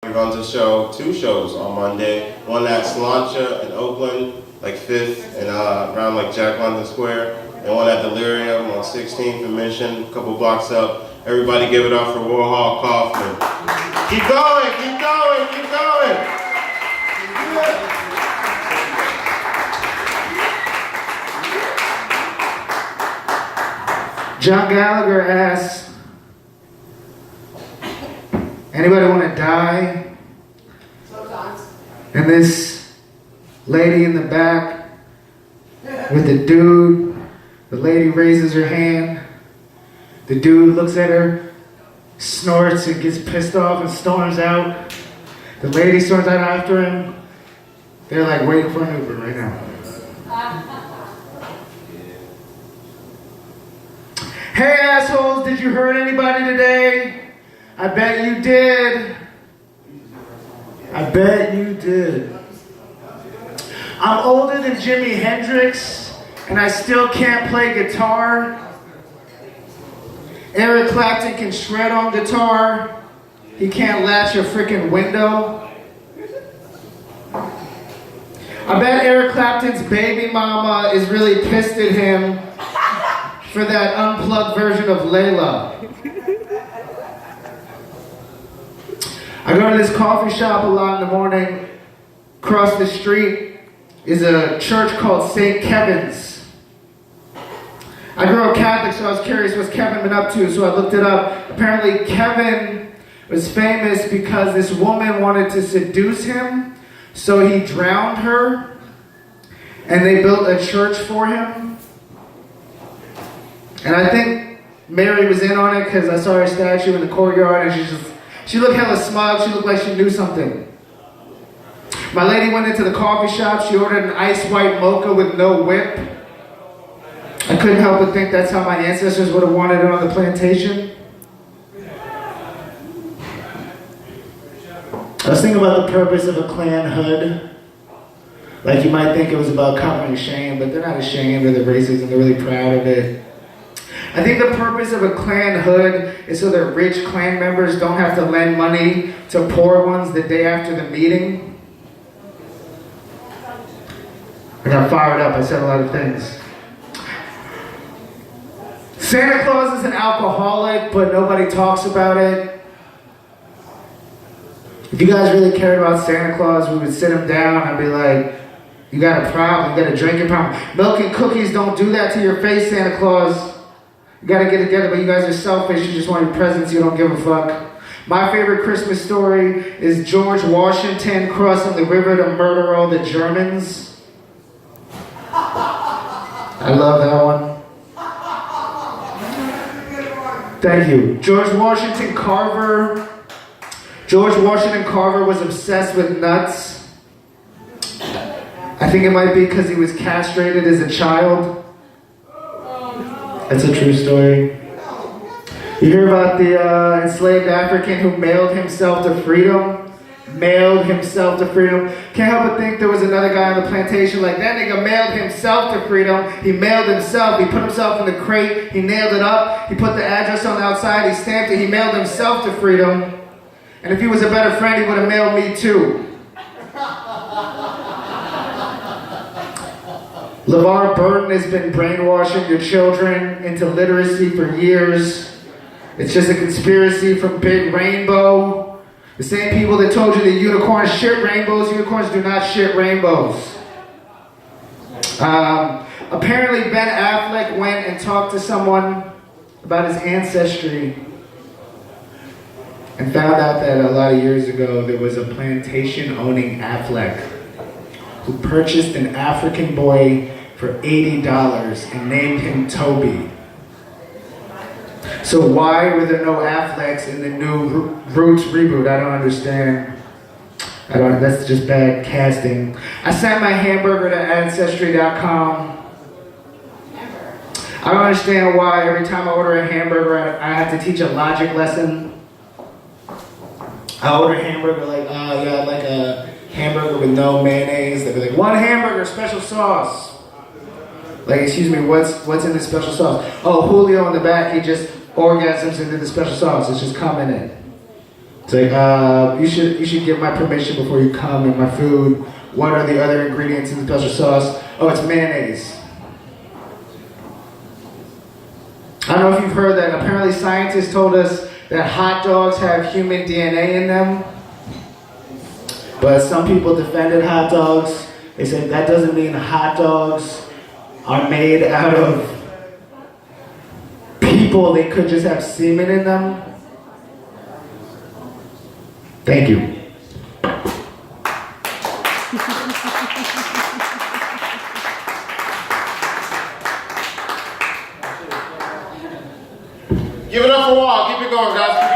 We're going to show 2 shows on Monday. One at Slancha in Oakland, like 5th and around like Jack London Square. And one at Delirium on 16th and Mission, a couple blocks up. Everybody give it up for Warhol Kaufman. Keep going, keep going, keep going. John Gallagher asks, anybody want to die? Sometimes. And this lady in the back with the dude, the lady raises her hand. The dude looks at her, snorts and gets pissed off and storms out. The lady storms out after him. They're like waiting for an Uber right now. Hey assholes, did you hurt anybody today? I bet you did. I bet you did. I'm older than Jimi Hendrix, and I still can't play guitar. Eric Clapton can shred on guitar. He can't latch a freaking window. I bet Eric Clapton's baby mama is really pissed at him for that unplugged version of Layla. I go to this coffee shop a lot in the morning. Across the street is a church called St. Kevin's. I grew up Catholic, so I was curious what's Kevin been up to, so I looked it up. Apparently Kevin was famous because this woman wanted to seduce him, so he drowned her, and they built a church for him. And I think Mary was in on it because I saw her statue in the courtyard, and she looked hella smug. She looked like she knew something. My lady went into the coffee shop. She ordered an ice white mocha with no whip. I couldn't help but think that's how my ancestors would have wanted it on the plantation. I was thinking about the purpose of a Klan hood. Like you might think it was about covering shame, but they're not ashamed of the racism. They're really proud of it. I think the purpose of a Klan hood is so that rich Klan members don't have to lend money to poor ones the day after the meeting. I got fired up. I said a lot of things. Santa Claus is an alcoholic, but nobody talks about it. If you guys really cared about Santa Claus, we would sit him down and be like, you got a problem, you got a drinking problem. Milk and cookies don't do that to your face, Santa Claus. You gotta get together, but you guys are selfish. You just want your presents, you don't give a fuck. My favorite Christmas story is George Washington crossing the river to murder all the Germans. I love that one. Thank you. George Washington Carver was obsessed with nuts. I think it might be because he was castrated as a child. That's a true story. You hear about the enslaved African who mailed himself to freedom? Mailed himself to freedom. Can't help but think there was another guy on the plantation like, that nigga mailed himself to freedom. He mailed himself. He put himself in the crate. He nailed it up. He put the address on the outside. He stamped it. He mailed himself to freedom. And if he was a better friend, he would have mailed me too. LeVar Burton has been brainwashing your children into literacy for years. It's just a conspiracy from Big Rainbow. The same people that told you that unicorns shit rainbows, unicorns do not shit rainbows. Apparently Ben Affleck went and talked to someone about his ancestry and found out that a lot of years ago there was a plantation-owning Affleck who purchased an African boy for $80 and named him Toby. So why were there no Afflecks in the new Roots reboot? I don't understand. That's just bad casting. I sent my hamburger to Ancestry.com. I don't understand why every time I order a hamburger, I have to teach a logic lesson. I order a hamburger like, yeah, I'd like a hamburger with no mayonnaise. They'd be like, 1 hamburger, special sauce. Like, excuse me, what's in the special sauce? Oh, Julio in the back, he just orgasms into the special sauce. It's just coming in. It's like, you should get my permission before you come in my food. What are the other ingredients in the special sauce? Oh, it's mayonnaise. I don't know if you've heard that. Apparently scientists told us that hot dogs have human DNA in them. But some people defended hot dogs. They said that doesn't mean hot dogs are made out of people. They could just have semen in them. Thank you. Give it up for Wall. Keep it going, guys.